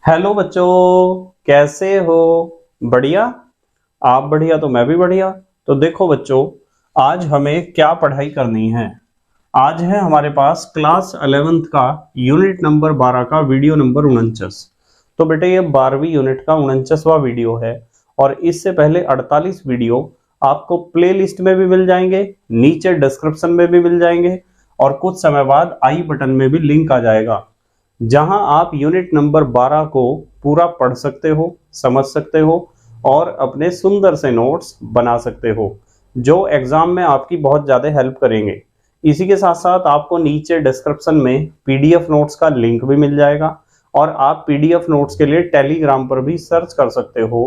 Hello बच्चों, कैसे हो? बढ़िया। आप बढ़िया तो मैं भी बढ़िया। तो देखो बच्चों, आज हमें क्या पढ़ाई करनी है। आज है हमारे पास क्लास 11th का यूनिट नंबर 12 का वीडियो नंबर 49। तो बेटे ये 12वीं यूनिट का 49वां वीडियो है और इससे पहले 48 वीडियो आपको प्लेलिस्ट में भी मिल जाएंगे, नीचे डिस्क्रिप्शन में भी मिल जाएंगे और कुछ समय बाद आई बटन में भी लिंक आ जाएगा, जहां आप यूनिट नंबर 12 को पूरा पढ़ सकते हो, समझ सकते हो और अपने सुंदर से नोट्स बना सकते हो, जो एग्जाम में आपकी बहुत ज़्यादा हेल्प करेंगे। इसी के साथ साथ आपको नीचे डिस्क्रिप्शन में पीडीएफ नोट्स का लिंक भी मिल जाएगा और आप पीडीएफ नोट्स के लिए टेलीग्राम पर भी सर्च कर सकते हो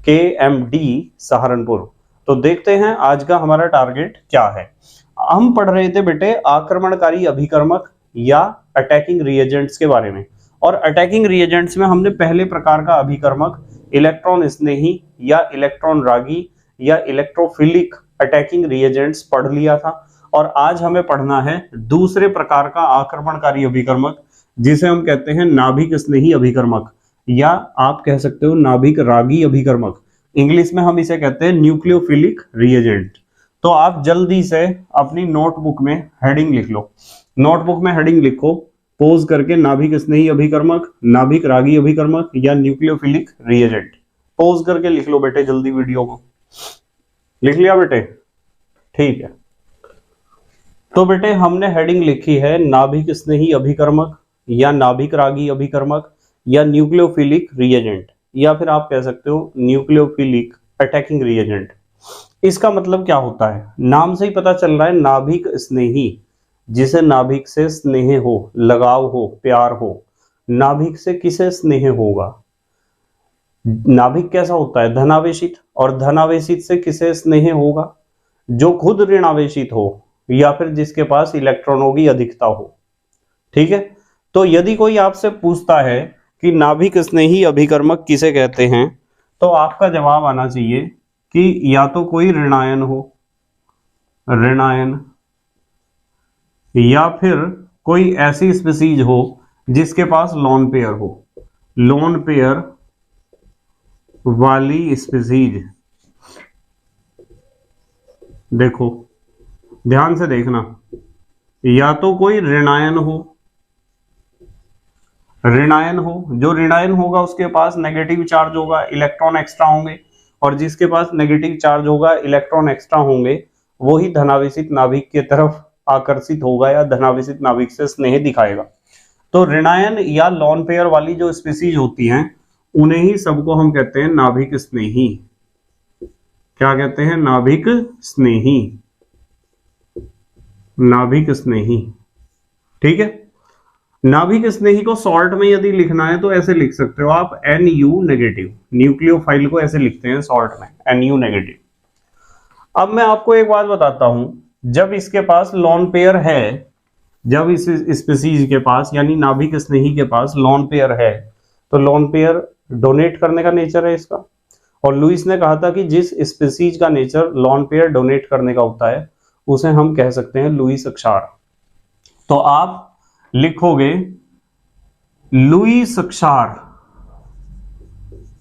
KMD सहारनपुर। तो देखते हैं आज का हमारा टारगेट क्या है। हम पढ़ रहे थे बेटे आक्रमणकारी अभिकर्मक या अटैकिंग रिएजेंट्स के बारे में, और अटैकिंग रिएजेंट्स में हमने पहले प्रकार का अभिकर्मक इलेक्ट्रॉन स्नेही या इलेक्ट्रॉन रागी या इलेक्ट्रोफिलिक अटैकिंग रिएजेंट्स पढ़ लिया था। और आज हमें पढ़ना है दूसरे प्रकार का आक्रमणकारी अभिकर्मक, जिसे हम कहते हैं नाभिक स्नेही अभिकर्मक या आप कह सकते हो नाभिक रागी अभिकर्मक। इंग्लिश में हम इसे कहते हैं न्यूक्लियोफिलिक रिएजेंट। तो आप जल्दी से अपनी नोटबुक में हेडिंग लिख लो। नोटबुक में हेडिंग लिखो पोज करके, नाभिक स्नेही अभिकर्मक, नाभिक रागी अभिकर्मक या न्यूक्लियोफिलिक रिएजेंट। पोज करके लिख लो बेटे जल्दी, वीडियो को लिख लिया बेटे? ठीक है। तो बेटे हमने हेडिंग लिखी है नाभिक स्नेही अभिकर्मक या नाभिक रागी अभिकर्मक या न्यूक्लियोफिलिक रिएजेंट, या फिर आप कह सकते हो न्यूक्लियोफिलिक अटैकिंग रिएजेंट। इसका मतलब क्या होता है? नाम से ही पता चल रहा है नाभिक स्नेही, जिसे नाभिक से स्नेह हो, लगाव हो, प्यार हो। नाभिक से किसे स्नेह होगा? नाभिक कैसा होता है? धनावेशित। और धनावेशित से किसे स्नेह होगा? जो खुद ऋणावेशित हो या फिर जिसके पास इलेक्ट्रॉनों की अधिकता हो। ठीक है। तो यदि कोई आपसे पूछता है कि नाभिक स्नेही अभिकर्मक किसे कहते हैं, तो आपका जवाब आना चाहिए कि या तो कोई ऋणायन हो, ऋणायन, या फिर कोई ऐसी स्पीसीज हो जिसके पास लोन पेयर हो, लोन पेयर वाली स्पीसीज। देखो ध्यान से देखना, या तो कोई ऋणायन हो, ऋणायन हो, जो ऋणायन होगा उसके पास नेगेटिव चार्ज होगा, इलेक्ट्रॉन एक्स्ट्रा होंगे, और जिसके पास नेगेटिव चार्ज होगा, इलेक्ट्रॉन एक्स्ट्रा होंगे, वो ही धनावेशित नाभिक की तरफ आकर्षित होगा या धनावेशित नाभिक से स्नेह दिखाएगा। तो ऋणायन या लोन पेयर वाली जो स्पीसीज होती हैं उन्हें ही सबको हम कहते हैं नाभिक स्नेही। क्या कहते हैं? नाभिक स्नेही, नाभिक स्नेही। ठीक है। नाभिक स्नेही को शॉर्ट में यदि लिखना है तो ऐसे लिख सकते हो आप NU नेगेटिव। न्यूक्लियोफाइल को ऐसे लिखते हैं शॉर्ट में, NU नेगेटिव। अब मैं आपको एक बात बताता हूं, जब इसके पास लोन पेयर है, जब इस स्पीसीज के पास यानी नाभिक स्नेही के पास लोन पेयर है, तो लोन पेयर डोनेट करने का नेचर है इसका। और लुईस ने कहा था कि जिस स्पीसीज का नेचर लोन पेयर डोनेट करने का होता है उसे हम कह सकते हैं लुईस क्षार। तो आप लिखोगे लुईस क्षार,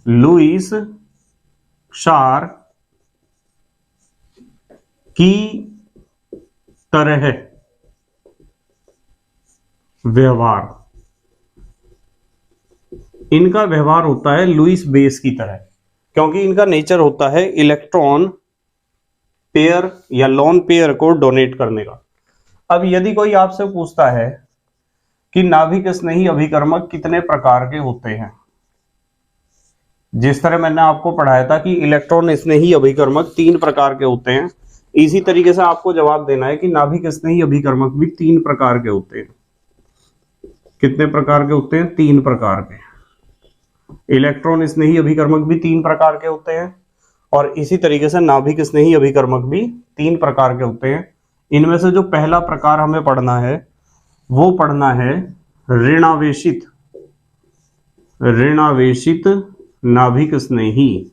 लुईस क्षार की तरह व्यवहार। इनका व्यवहार होता है लुईस बेस की तरह, क्योंकि इनका नेचर होता है इलेक्ट्रॉन पेयर या लोन पेयर को डोनेट करने का। अब यदि कोई आपसे पूछता है कि नाभिक स्नेही अभिकर्मक कितने प्रकार के होते हैं, जिस तरह मैंने आपको पढ़ाया था कि इलेक्ट्रॉन स्नेही अभिकर्मक 3 प्रकार के होते हैं, इसी तरीके से आपको जवाब देना है कि नाभिक स्नेही अभिकर्मक भी 3 प्रकार के होते हैं। कितने प्रकार के होते हैं? 3 प्रकार के। इलेक्ट्रॉन स्नेही अभिकर्मक भी 3 प्रकार के होते हैं और इसी तरीके से नाभिक स्नेही अभिकर्मक भी 3 प्रकार के होते हैं। इनमें से जो पहला प्रकार हमें पढ़ना है वो पढ़ना है ऋणावेशित, ऋणावेशित नाभिक स्नेही,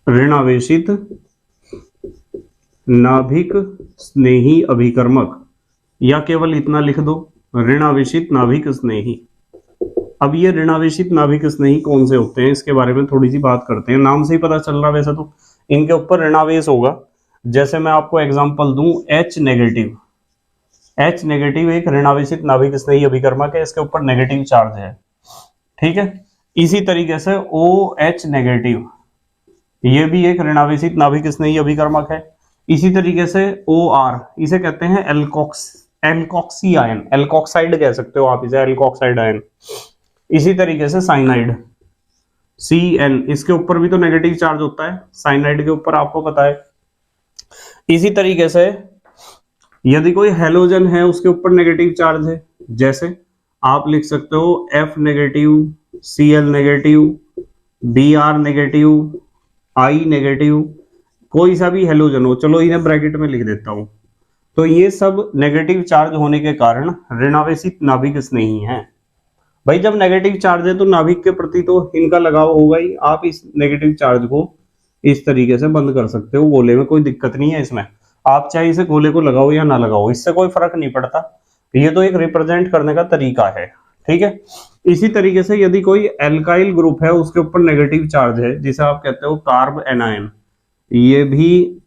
ऋणावेशित नाभिक स्नेही अभिकर्मक, या केवल इतना लिख दो ऋणावेशित नाभिक स्नेही। अब ये ऋणावेशित नाभिक स्नेही कौन से होते हैं इसके बारे में थोड़ी सी बात करते हैं। नाम से ही पता चल रहा है वैसे तो इनके ऊपर ऋणावेश होगा। जैसे मैं आपको एग्जांपल दूं, H नेगेटिव। H नेगेटिव एक ऋणावेशित नाभिक स्नेही अभिकर्मक है, इसके ऊपर नेगेटिव चार्ज है, ठीक है। इसी तरीके से OH नेगेटिव, ये भी एक ऋणावेशित नाभिक स्नेही अभिकर्मक है। इसी तरीके से OR, इसे कहते हैं एल्कोक्सी आयन, एल्कोक्साइड कह सकते हो आप इसे, एल्कोक्साइड आयन। इसी तरीके से साइनाइड CN, इसके ऊपर भी तो नेगेटिव चार्ज होता है साइनाइड के ऊपर, आपको पता है। इसी तरीके से यदि कोई हेलोजन है उसके ऊपर नेगेटिव चार्ज है, जैसे आप लिख सकते हो F negative, Cl negative, Br negative, I negative, कोई सा भी हेलोजन हो, चलो इन्हें ब्रैकेट में लिख देता हूं। तो ये सब नेगेटिव चार्ज होने के कारण ऋणावेशित नाभिक स्नेही हैं। भाई जब नेगेटिव चार्ज है तो नाभिक के प्रति तो इनका लगाव होगा ही। आप इस नेगेटिव चार्ज को इस तरीके से बंद कर सकते हो गोले में, कोई दिक्कत नहीं है इसमें। आप चाहे इसे गोले को लगाओ या ना लगाओ, इससे कोई फर्क नहीं पड़ता। ये तो एक रिप्रेजेंट करने का तरीका है, ठीक है। इसी तरीके से यदि कोई एल्काइल ग्रुप है उसके ऊपर नेगेटिव चार्ज है, जिसे आप कहते हो कार्ब एनायन, ये भी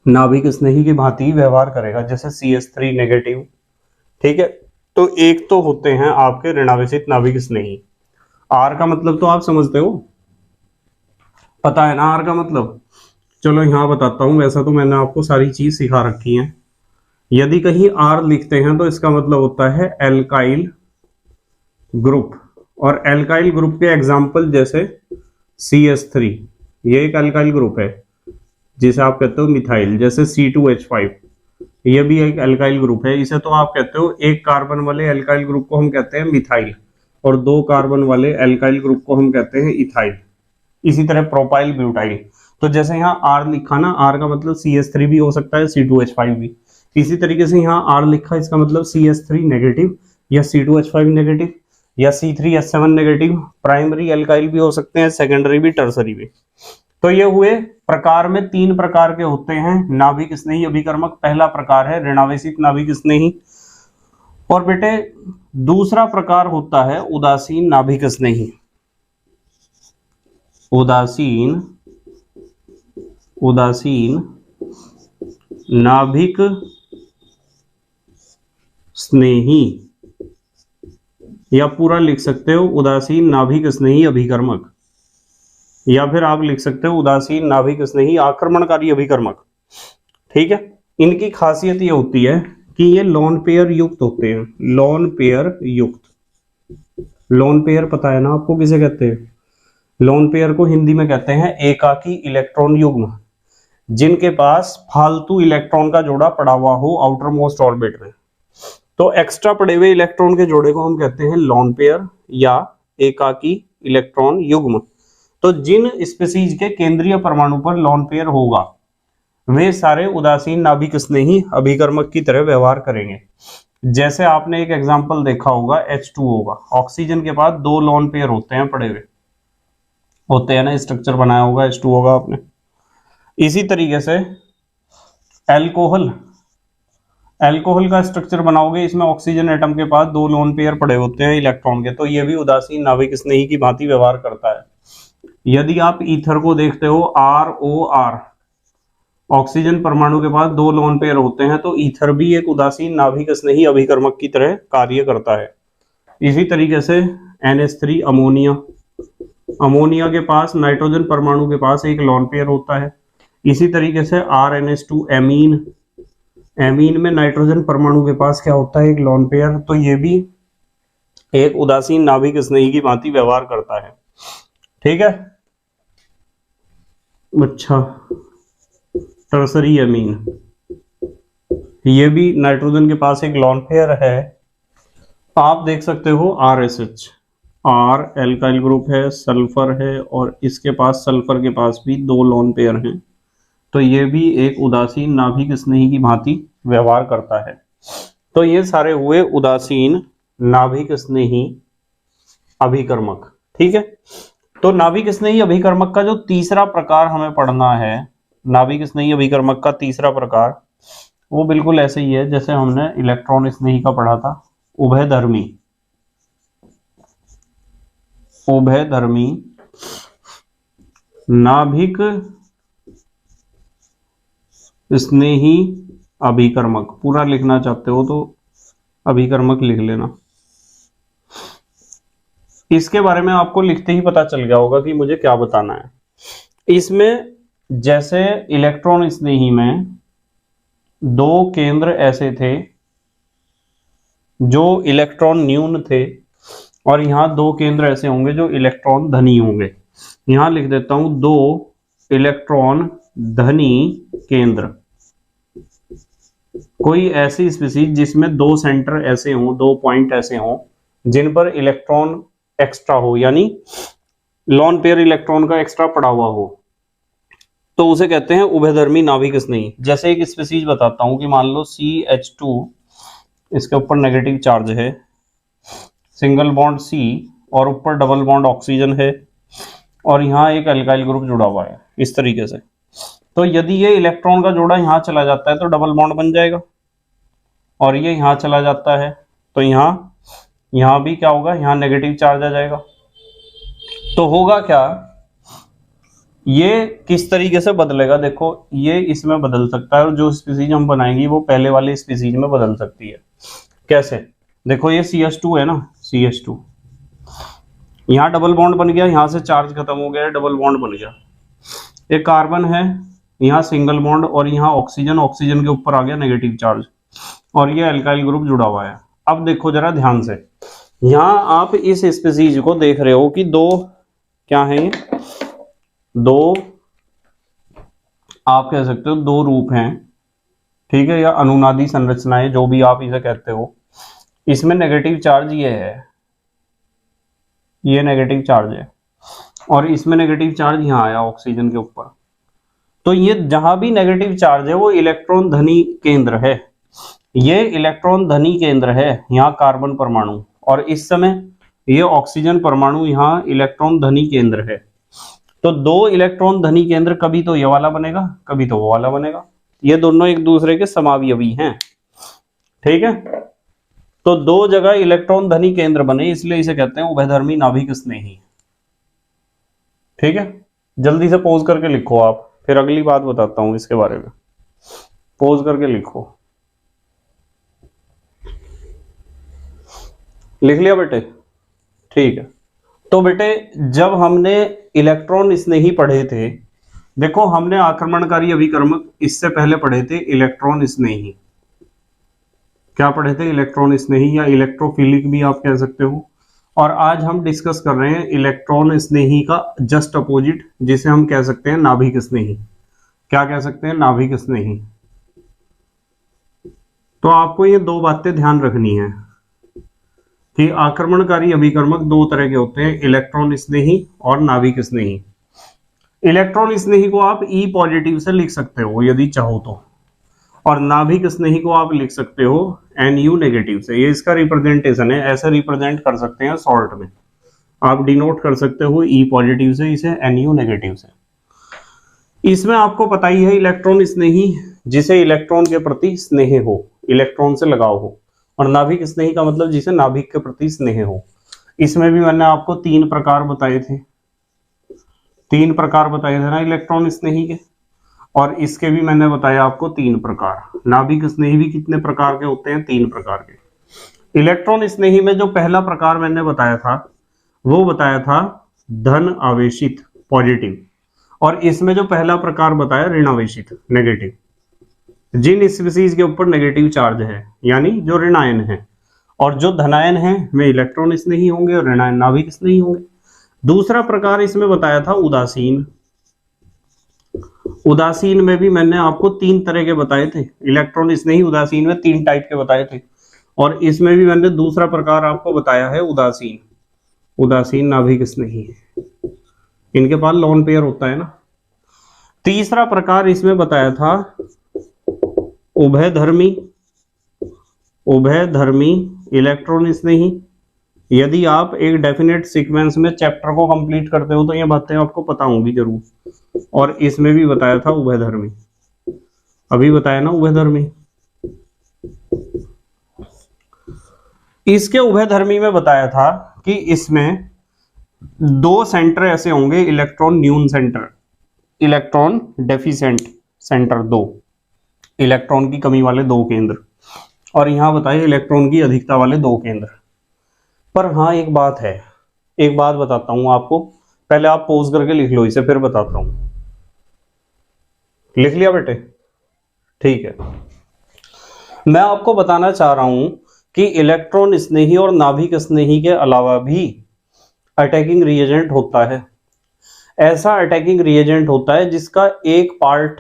नाभिक स्नेही की भांति व्यवहार करेगा, जैसे CH3 नेगेटिव, ठीक है। तो एक तो होते हैं आपके ऋणावेशित नाभिक स्नेही। R का मतलब तो आप समझते हो, पता है ना R का मतलब। चलो यहां बताता हूं, वैसा तो मैंने आपको सारी चीज सिखा रखी है। यदि कहीं R लिखते हैं तो इसका मतलब होता है एल्काइल ग्रुप, और एल्काइल ग्रुप के एग्जाम्पल जैसे CH3, ये एक एल्काइल ग्रुप है जिसे आप कहते हो मिथाइल, जैसे C2H5, ये भी एक एल्काइल ग्रुप है। इसे तो आप कहते हो एक कार्बन वाले एल्काइल ग्रुप को हम कहते हैं मिथाइल, और दो कार्बन वाले एल्काइल ग्रुप को हम कहते हैं इथाइल। इसी तरह प्रोपाइल ब्यूटाइल, तो जैसे यहाँ R लिखा ना, R का मतलब CH3 भी हो सकता है, C2H5 भी। इसी तरीके से यहाँ R लिखा, इसका मतलब CH3 नेगेटिव या C2H5 नेगेटिव या C3H7 नेगेटिव। प्राइमरी एल्काइल भी हो सकते हैं, सेकेंडरी भी, टर्सरी भी। तो ये हुए प्रकार में, 3 प्रकार के होते हैं नाभिक स्नेही अभिकर्मक। पहला प्रकार है ऋणावेशित नाभिक स्नेही, और बेटे दूसरा प्रकार होता है उदासीन नाभिक स्नेही। उदासीन नाभिक स्नेही, या पूरा लिख सकते हो उदासीन नाभिक स्नेही अभिकर्मक, या फिर आप लिख सकते हो उदासीन नाभिक स्नेही आक्रमणकारी अभिकर्मक, ठीक है। इनकी खासियत ये होती है कि ये लोन पेयर युक्त होते हैं। लोन पेयर युक्त, लोन पेयर पता है ना आपको किसे कहते हैं? लोन पेयर को हिंदी में कहते हैं एकाकी इलेक्ट्रॉन युग्म, जिनके पास फालतू इलेक्ट्रॉन का जोड़ा पड़ा हुआ हो आउटर मोस्ट ऑर्बिट में। तो एक्स्ट्रा पड़े हुए इलेक्ट्रॉन के जोड़े को हम कहते हैं लोन पेयर या एकाकी इलेक्ट्रॉन युग्म। तो जिन स्पीसीज के केंद्रीय परमाणु पर लोन पेयर होगा वे सारे उदासीन नाभिक स्नेही अभिकर्मक की तरह व्यवहार करेंगे। जैसे आपने एक एग्जांपल देखा होगा H2O का, ऑक्सीजन के पास 2 लोन पेयर होते हैं, पड़े हुए होते हैं ना, स्ट्रक्चर बनाया होगा H2O का आपने। इसी तरीके से अल्कोहल का स्ट्रक्चर बनाओगे, इसमें ऑक्सीजन एटम के पास 2 लोन पेयर पड़े होते हैं इलेक्ट्रॉन के, तो ये भी उदासीन नाभिक स्नेही की भांति व्यवहार करता है। यदि आप ईथर को देखते हो ROR, ऑक्सीजन परमाणु के पास 2 लोन पेयर होते हैं, तो ईथर भी एक उदासीन नाभिक स्नेही अभिकर्मक की तरह कार्य करता है। इसी तरीके से NH3 अमोनिया के पास नाइट्रोजन परमाणु के पास एक लोन पेयर होता है। इसी तरीके से RNH2 एमीन में नाइट्रोजन परमाणु के पास क्या होता है? एक लोन पेयर। तो ये भी एक उदासीन नाभिक स्नेही की भांति व्यवहार करता है, ठीक है। अच्छा, टर्सरी एमीन, ये भी नाइट्रोजन के पास एक लोन पेयर है। आप देख सकते हो RSH, R एल्काइल ग्रुप है, सल्फर है, और इसके पास सल्फर के पास भी 2 लोन पेयर हैं। तो ये भी एक उदासीन नाभिक स्नेही की भांति व्यवहार करता है। तो ये सारे हुए उदासीन नाभिक स्नेही अभिकर्मक, ठीक है। तो नाभिक स्नेही अभिकर्मक का जो तीसरा प्रकार हमें पढ़ना है, नाभिक स्नेही अभिकर्मक का तीसरा प्रकार, वो बिल्कुल ऐसे ही है जैसे हमने इलेक्ट्रॉन स्नेही का पढ़ा था, उभयधर्मी। उभयधर्मी नाभिक स्नेही अभिकर्मक। पूरा लिखना चाहते हो तो अभिकर्मक लिख लेना। इसके बारे में आपको लिखते ही पता चल गया होगा कि मुझे क्या बताना है। इसमें जैसे इलेक्ट्रॉन स्नेही में दो केंद्र ऐसे थे जो इलेक्ट्रॉन न्यून थे, और यहां दो केंद्र ऐसे होंगे जो इलेक्ट्रॉन धनी होंगे। यहां लिख देता हूं दो इलेक्ट्रॉन धनी केंद्र। कोई ऐसी स्पीसीज जिसमें दो सेंटर ऐसे हों, दो पॉइंट ऐसे हों जिन पर इलेक्ट्रॉन एक्स्ट्रा हो, यानी लॉन पेयर इलेक्ट्रॉन का एक्स्ट्रा पड़ा हुआ हो, तो उसे कहते हैं उभयधर्मी नाभिक स्नेही। जैसे एक स्पीसीज बताता हूं कि मान लो CH2, इसके ऊपर नेगेटिव चार्ज है, सिंगल बॉन्ड C, और ऊपर डबल बॉन्ड ऑक्सीजन है, और यहाँ एक अल्काइल ग्रुप जुड़ा हुआ है इस तरीके से। तो यदि ये इलेक्ट्रॉन का जोड़ा यहाँ चला जाता है तो डबल बॉन्ड बन जाएगा, और ये यहाँ चला जाता है तो यहाँ भी क्या होगा, यहाँ नेगेटिव चार्ज आ जाएगा। तो होगा क्या, ये किस तरीके से बदलेगा, देखो ये इसमें बदल सकता है, और जो स्पीसीज हम बनाएंगे वो पहले वाले स्पीसीज में बदल सकती है। कैसे, देखो ये CH2 है ना, CH2, यहाँ डबल बॉन्ड बन गया, यहाँ से चार्ज खत्म हो गया, डबल बॉन्ड बन गया। एक कार्बन है, यहाँ सिंगल बॉन्ड, और यहाँ ऑक्सीजन, ऑक्सीजन के ऊपर आ गया नेगेटिव चार्ज, और ये अल्काइल ग्रुप जुड़ा हुआ है। अब देखो जरा ध्यान से, यहाँ आप इस स्पीसीज को देख रहे हो कि दो क्या है, दो आप कह सकते हो दो रूप हैं, ठीक है, या अनुनादी संरचनाएं, जो भी आप इसे कहते हो। इसमें नेगेटिव चार्ज ये है, ये नेगेटिव चार्ज है, और इसमें नेगेटिव चार्ज यहाँ आया ऑक्सीजन के ऊपर। तो ये जहां भी नेगेटिव चार्ज है वो इलेक्ट्रॉन धनी केंद्र है, ये इलेक्ट्रॉन धनी केंद्र है, यहाँ कार्बन परमाणु, और इस समय ये ऑक्सीजन परमाणु यहाँ इलेक्ट्रॉन धनी केंद्र है। तो दो इलेक्ट्रॉन धनी केंद्र, कभी तो ये वाला बनेगा, कभी तो वो वाला बनेगा। ये दोनों एक दूसरे के समावयवी हैं, ठीक है। तो दो जगह इलेक्ट्रॉन धनी केंद्र बने, इसलिए इसे कहते हैं उभयधर्मी नाभिक स्नेही, ठीक है। जल्दी से पॉज करके लिखो आप, फिर अगली बात बताता हूं इसके बारे में। पॉज करके लिखो, लिख लिया बेटे, ठीक है। तो बेटे जब हमने इलेक्ट्रॉन स्नेही पढ़े थे, देखो हमने आक्रमणकारी अभिकर्मक इससे पहले पढ़े थे इलेक्ट्रॉन स्नेही। क्या पढ़े थे, इलेक्ट्रॉन स्नेही, या इलेक्ट्रोफिलिक भी आप कह सकते हो। और आज हम डिस्कस कर रहे हैं इलेक्ट्रॉन स्नेही का जस्ट अपोजिट, जिसे हम कह सकते हैं नाभिक स्नेही। क्या कह सकते हैं, नाभिक स्नेही। तो आपको ये दो बातें ध्यान रखनी है कि आक्रमणकारी अभिकर्मक दो तरह के होते हैं, इलेक्ट्रॉन स्नेही और नाभिक स्नेही। इलेक्ट्रॉन स्नेही को आप E पॉजिटिव से लिख सकते हो यदि चाहो तो, और नाभिक स्नेही को आप लिख सकते हो Nu नेगेटिव से। ये इसका रिप्रेजेंटेशन है, ऐसे रिप्रेजेंट कर सकते हैं शॉर्ट में, आप डिनोट कर सकते हो E पॉजिटिव से, इसे Nu नेगेटिव से। इसमें आपको पता ही है इलेक्ट्रॉन स्नेही जिसे इलेक्ट्रॉन के प्रति स्नेह हो, इलेक्ट्रॉन से लगाव हो, और नाभिक स्नेही का मतलब जिसे नाभिक के प्रति स्नेह हो। इसमें भी मैंने आपको तीन प्रकार बताए थे, तीन प्रकार बताए थे ना इलेक्ट्रॉन स्नेही के, और इसके भी मैंने बताया आपको तीन प्रकार। नाभिक स्नेही भी कितने प्रकार के होते हैं, तीन प्रकार के। इलेक्ट्रॉन स्नेही में जो पहला प्रकार मैंने बताया था वो बताया था धन आवेशित पॉजिटिव, और इसमें जो पहला प्रकार बताया ऋण आवेशित नेगेटिव। जिन स्पीसीज के ऊपर नेगेटिव चार्ज है यानी जो ऋणायन है, और जो धनायन है वे इलेक्ट्रॉन स्नेही होंगे और ऋणायन नाभिक स्नेही होंगे। दूसरा प्रकार इसमें बताया था उदासीन। उदासीन में भी मैंने आपको तीन तरह के बताए थे, इलेक्ट्रॉन स्नेही उदासीन में तीन टाइप के बताए थे, और इसमें भी मैंने दूसरा प्रकार आपको बताया है उदासीन, उदासीन नाभिक स्नेही। इनके पास लॉन पेयर होता है ना। तीसरा प्रकार इसमें बताया था उभयधर्मी, उभयधर्मी इलेक्ट्रॉन स्नेही। यदि आप एक डेफिनेट सीक्वेंस में चैप्टर को कंप्लीट करते हो तो ये बातें आपको पता होंगी जरूर। और इसमें भी बताया था उभयधर्मी, अभी बताया ना उभयधर्मी। इसके उभयधर्मी में बताया था कि इसमें दो सेंटर ऐसे होंगे इलेक्ट्रॉन न्यून सेंटर, इलेक्ट्रॉन डेफिशिएंट सेंटर, दो इलेक्ट्रॉन की कमी वाले दो केंद्र, और यहां बताइए इलेक्ट्रॉन की अधिकता वाले दो केंद्र। पर हाँ एक बात है, एक बात बताता हूं आपको, पहले आप पॉज करके लिख लो इसे, फिर बताता हूं। लिख लिया बेटे? ठीक है। मैं आपको बताना चाह रहा हूं कि इलेक्ट्रॉन स्नेही और नाभिक स्नेही के अलावा भी अटैकिंग रिएजेंट होता है। ऐसा अटैकिंग रिएजेंट होता है जिसका एक पार्ट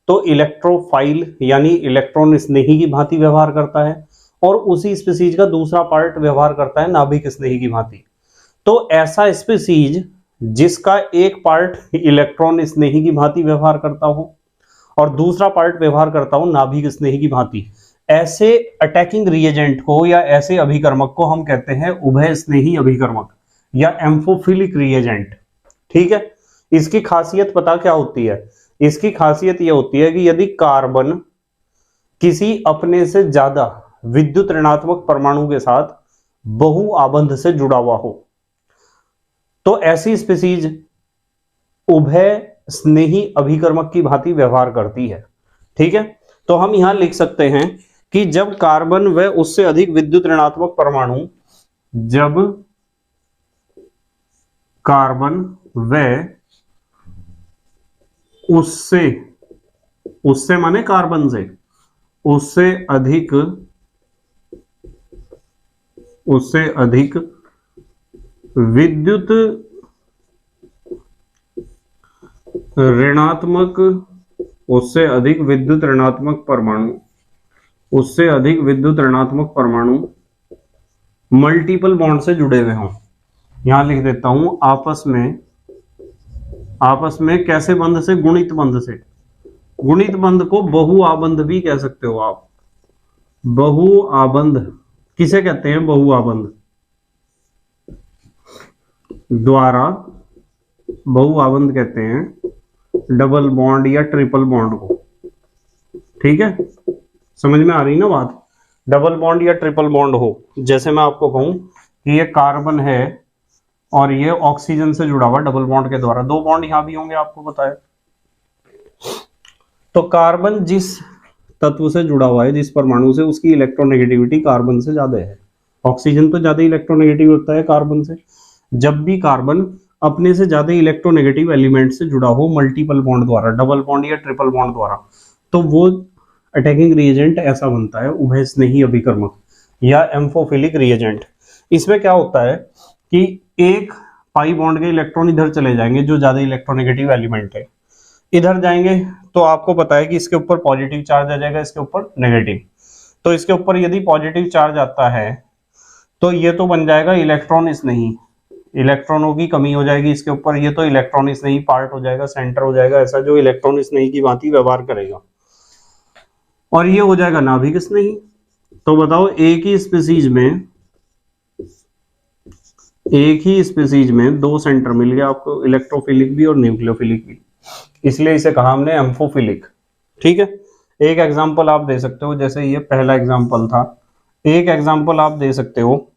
तो इलेक्ट्रोफाइल यानी इलेक्ट्रॉन स्नेही की भांति व्यवहार करता है, और उसी स्पीसीज का दूसरा पार्ट व्यवहार करता है नाभिक स्नेही की भांति। तो ऐसा स्पीसीज जिसका एक पार्ट इलेक्ट्रॉन स्नेही की भांति व्यवहार करता हो और दूसरा पार्ट व्यवहार करता हो नाभिक स्नेही की भांति, ऐसे अटैकिंग रिएजेंट को या ऐसे अभिकर्मक को हम कहते हैं उभय स्नेही अभिकर्मक या एम्फोफिलिक रिएजेंट। ठीक है। इसकी खासियत पता क्या होती है? इसकी खासियत यह होती है कि यदि कार्बन किसी अपने से ज्यादा विद्युत ऋणात्मक परमाणु के साथ बहु आबंध से जुड़ा हुआ हो तो ऐसी स्पीसीज उभय स्नेही अभिकर्मक की भांति व्यवहार करती है। ठीक है। तो हम यहां लिख सकते हैं कि जब कार्बन व उससे अधिक विद्युत ऋणात्मक परमाणु, जब कार्बन व उससे माने कार्बन से, उससे अधिक विद्युत ऋणात्मक, उससे अधिक विद्युत ऋणात्मक परमाणु मल्टीपल बॉन्ड से जुड़े हुए हों। यहां लिख देता हूं आपस में कैसे बंध से? गुणित बंध से। गुणित बंध को बहुआबंध भी कह सकते हो आप। बहुआबंध किसे कहते हैं? बहुआबंध द्वारा बहुआबंध कहते हैं डबल बॉन्ड या ट्रिपल बॉन्ड को। ठीक है, समझ में आ रही ना बात? डबल बॉन्ड या ट्रिपल बॉन्ड हो, जैसे मैं आपको कहूं कि ये कार्बन है और ये ऑक्सीजन से जुड़ा हुआ डबल बॉन्ड के द्वारा, दो बॉन्ड यहां भी होंगे आपको बताया। तो कार्बन जिस तत्व से जुड़ा हुआ है, जिस परमाणु से, उसकी इलेक्ट्रोनेगेटिविटी कार्बन से ज्यादा है। ऑक्सीजन तो ज्यादा इलेक्ट्रोनेगेटिव होता है कार्बन से। जब भी कार्बन अपने से ज्यादा इलेक्ट्रोनेगेटिव एलिमेंट से जुड़ा हो मल्टीपल बॉन्ड द्वारा, डबल बॉन्ड या ट्रिपल बॉन्ड द्वारा, तो वो अटैकिंग रिएजेंट ऐसा बनता है उभय स्नेही अभिकर्मक या एम्फोफिलिक रिएजेंट। इसमें क्या होता है कि एक पाई बॉन्ड के इलेक्ट्रॉन इधर चले जाएंगे, जो ज्यादा इलेक्ट्रोनेगेटिव एलिमेंट है, इधर जाएंगे तो आपको पता है कि इसके ऊपर पॉजिटिव चार्ज आ जाएगा, इसके ऊपर नेगेटिव। तो इसके ऊपर यदि पॉजिटिव चार्ज आता है तो ये तो बन जाएगा इलेक्ट्रॉन स्नेही, इलेक्ट्रॉनों की कमी हो जाएगी इसके ऊपर, ये तो इलेक्ट्रॉन स्नेही पार्ट हो जाएगा, सेंटर हो जाएगा ऐसा, जो इलेक्ट्रॉन स्नेही की भांति व्यवहार करेगा, और ये हो जाएगा नाभिक स्नेही। तो बताओ एक ही स्पीसीज में दो सेंटर मिल गया आपको, इलेक्ट्रोफिलिक भी और न्यूक्लियोफिलिक भी, इसलिए इसे कहा हमने एम्फोफिलिक। ठीक है। एक एग्जांपल आप दे सकते हो, जैसे ये पहला एग्जांपल था, एक एग्जांपल आप दे सकते हो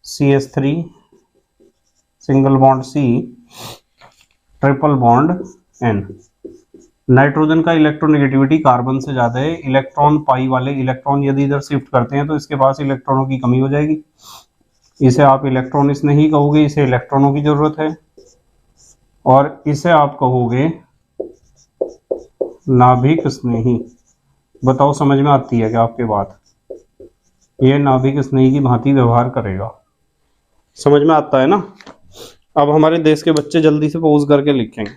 CH3 single bond C triple bond N। Nitrogen का इलेक्ट्रोनेगेटिविटी कार्बन से ज्यादा है, इलेक्ट्रॉन पाई वाले इलेक्ट्रॉन यदि इधर शिफ्ट करते हैं तो इसके पास इलेक्ट्रॉनों की कमी हो जाएगी, इसे आप इलेक्ट्रॉन स्नेही कहोगे, इसे इलेक्ट्रॉनों की जरूरत है, और इसे आप कहोगे नाभिक स्नेही। बताओ समझ में आती है क्या आपके बात? ये नाभिक स्नेही की भांति व्यवहार करेगा, समझ में आता है ना? अब हमारे देश के बच्चे जल्दी से पोज करके लिखेंगे।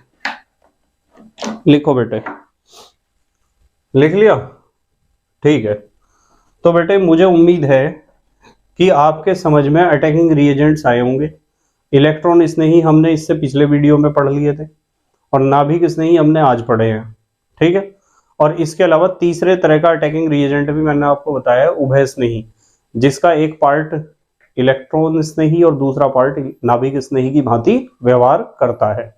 लिखो बेटे, लिख लिया? ठीक है। तो बेटे मुझे उम्मीद है कि आपके समझ में अटैकिंग रिएजेंट्स आए होंगे। इलेक्ट्रॉन स्नेही हमने इससे पिछले वीडियो में पढ़ लिए थे, और नाभिक स्नेही हमने आज पढ़े हैं। ठीक है। और इसके अलावा तीसरे तरह का अटैकिंग रिएजेंट भी मैंने आपको बताया है, उभय स्नेही, जिसका एक पार्ट इलेक्ट्रॉन स्नेही और दूसरा पार्ट नाभिक स्नेही की भांति व्यवहार करता है।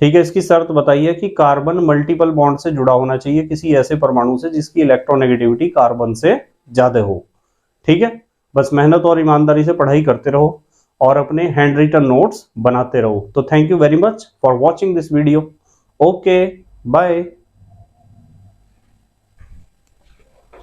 ठीक है। इसकी शर्त बताइए कि कार्बन मल्टीपल बॉन्ड से जुड़ा होना चाहिए किसी ऐसे परमाणु से जिसकी इलेक्ट्रोनेगेटिविटी कार्बन से ज्यादा हो। ठीक है। बस मेहनत और ईमानदारी से पढ़ाई करते रहो और अपने हैंड रिटन नोट्स बनाते रहो। तो thank you very much for watching this video. Okay bye.